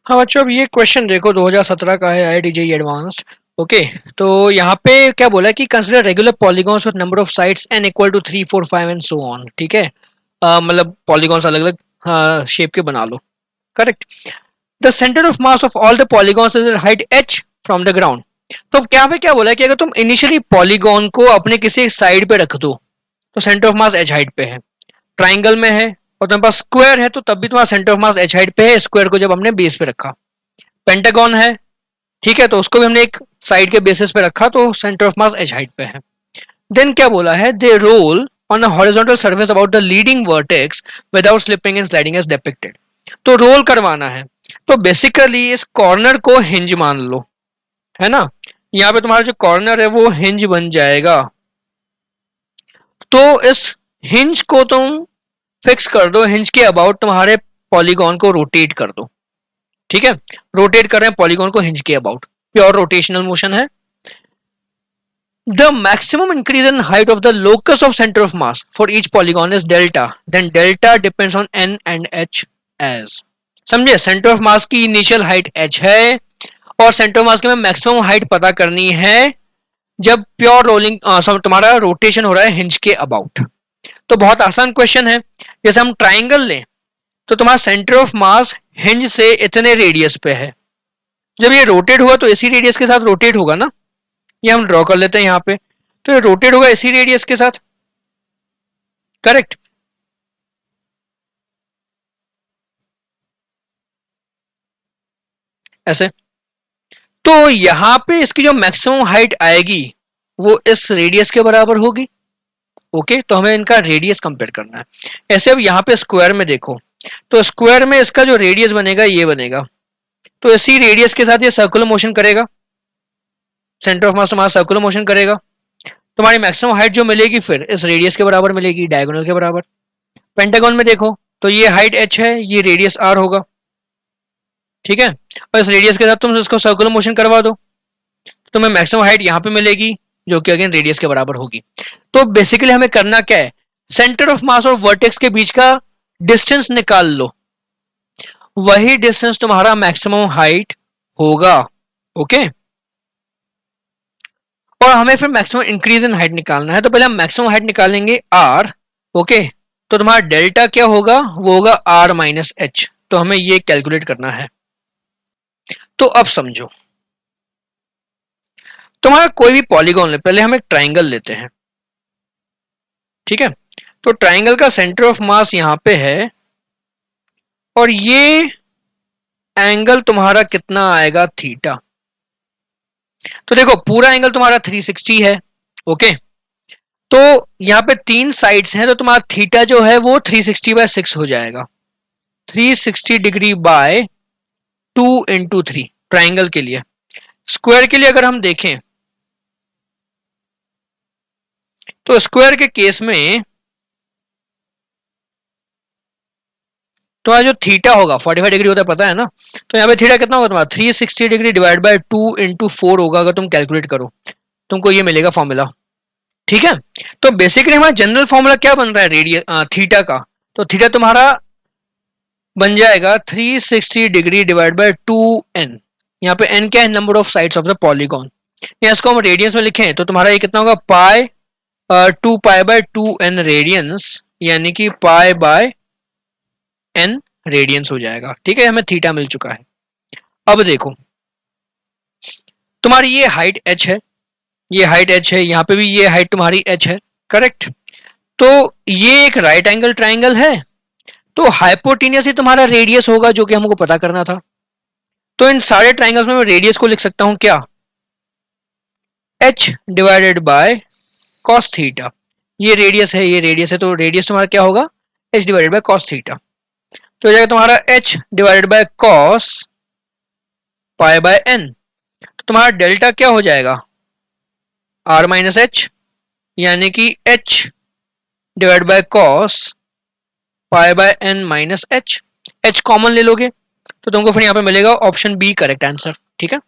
हाँ बच्चों, अब ये क्वेश्चन देखो 2017 का है, IITJEE एडवांस्ड। ओके, तो यहाँ पे क्या बोला है कि consider regular polygons with number of sides n equal to 3 4 5 and so on. ठीक है, मतलब पॉलीगॉन्स अलग अलग शेप के बना लो। Correct. The centre of mass of all the polygons is at height h from the ground. तो क्या पे क्या बोला है कि अगर तुम इनिशियली पॉलीगॉन को अपने किसी एक साइड पे रख दो तो centre of mass h height पे है। ट्राइंगल में है और तुम्हारे पास स्क्वायर है तो तब भी तुम्हारा centre of mass h height पे है, स्क्वायर को जब हमने बेस पे रखा। पेंटागन है, ठीक है, तो उसको भी हमने एक साइड के बेसिस पे रखा तो centre of mass H height पे है। देन क्या बोला है, they roll on a horizontal surface about the leading vertex without slipping and sliding as depicted. तो रोल करवाना है, तो बेसिकली इस कॉर्नर को हिंज मान लो, है ना। यहाँ पे तुम्हारा जो कॉर्नर है वो हिंज बन जाएगा। तो इस हिंज को तुम फिक्स कर दो, हिंज के अबाउट तुम्हारे पॉलीगॉन को रोटेट कर दो। ठीक है, रोटेट कर रहे हैं पॉलीगॉन को हिंज के अबाउट, प्योर रोटेशनल मोशन है। The maximum increase in height of the locus of center of mass for each polygon is delta. Then delta depends on n and h as. समझे, centre of मास की initial height h है और centre of मास की maximum height पता करनी है जब pure rolling तुम्हारा रोटेशन हो रहा है हिंज के अबाउट। तो बहुत आसान क्वेश्चन है। जैसे हम ट्राइंगल लें तो तुम्हारा सेंटर ऑफ मास हिंज से इतने रेडियस पे है, जब ये रोटेट हुआ तो इसी रेडियस के साथ रोटेट होगा ना। ये हम ड्रॉ कर लेते हैं यहाँ पे, तो ये रोटेट होगा इसी रेडियस के साथ। करेक्ट। ऐसे, तो यहाँ पे इसकी जो मैक्सिमम हाइट आएगी वो इस रेडियस के बराबर होगी। ओके, तो हमें इनका रेडियस कंपेयर करना है। ऐसे अब यहाँ पे स्क्वायर में देखो, तो स्क्वायर में इसका जो रेडियस बनेगा ये बनेगा, तो इसी रेडियस के साथ ये सर्कुलर मोशन करेगा, सेंटर ऑफ मास तुम्हारा सर्कुलर मोशन करेगा। तुम्हारी मैक्सिमम हाइट जो मिलेगी फिर इस रेडियस के बराबर मिलेगी, डायगोनल के बराबर। पेंटागन में देखो तो ये हाइट h है, ये रेडियस r होगा। ठीक है, और इस रेडियस के साथ तुम इसको सर्कुलर मोशन करवा दो तो तुम्हें मैक्सिमम हाइट यहाँ पे मिलेगी जो कि अगेन रेडियस के बराबर होगी। तो बेसिकली हमें करना क्या है, सेंटर ऑफ मास और वर्टेक्स के बीच का डिस्टेंस निकाल लो, वही डिस्टेंस तुम्हारा मैक्सिमम हाइट होगा। ओके, और हमें फिर मैक्सिमम इंक्रीज इन हाइट निकालना है, तो पहले हम मैक्सिमम हाइट निकालेंगे r। ओके, तो तुम्हारा डेल्टा क्या होगा, वो होगा r माइनस एच। तो हमें ये कैलकुलेट करना है। तो अब समझो, तुम्हारा कोई भी पॉलीगॉन ले, पहले हम एक ट्राइंगल लेते हैं। ठीक है, तो ट्राइंगल का सेंटर ऑफ मास यहां पे है और ये एंगल तुम्हारा कितना आएगा, थीटा। तो देखो पूरा एंगल तुम्हारा 360 है। ओके, तो यहाँ पे तीन साइड्स हैं तो तुम्हारा थीटा जो है वो 360/6 हो जाएगा। 360 डिग्री बाय 2 × 3 ट्राइंगल के लिए। स्क्वायर के लिए अगर हम देखें तो स्क्वायर के केस में तुम्हारा जो थीटा होगा 45 डिग्री होता है, पता है ना। तो यहाँ पे थीटा कितना होगा तुम्हारा, 360 डिग्री डिवाइड बाय 2 × 4 होगा। अगर तुम कैलकुलेट करो तुमको ये मिलेगा फॉर्मूला। ठीक है, तो बेसिकली हमारा जनरल फॉर्मूला क्या बन रहा है, रेडियस थीटा का। तो थीटा तुम्हारा बन जाएगा 360 डिग्री डिवाइड बाय 2n। यहाँ पे n क्या है, number of sides of the polygon. या इसको हम रेडियंस में लिखें तो तुम्हारा ये कितना होगा, पाई 2π/2n रेडियंस, यानी कि पाई बाय n रेडियंस हो जाएगा। ठीक है, हमें थीटा मिल चुका है। अब देखो तुम्हारी ये हाइट h है, ये हाइट h है, यहाँ पे भी ये हाइट तुम्हारी h है। करेक्ट, तो ये एक राइट एंगल ट्राइंगल है, तो हाइपोटेनियस ही तुम्हारा रेडियस होगा जो कि हमको पता करना था। तो इन सारे ट्राइंगल्स में मैं रेडियस को लिख सकता हूं क्या, h divided by cos theta. ये रेडियस है, ये रेडियस है, तो रेडियस तुम्हारा क्या होगा, h divided by cos theta. तो हो जाएगा तुम्हारा h divided by cos pi by n। तो तुम्हारा डेल्टा क्या हो जाएगा, r माइनस एच, यानी कि h divide by cos pi by n minus H. h common ले लोगे तो तुमको फिर यहाँ पे मिलेगा ऑप्शन बी करेक्ट आंसर। ठीक है।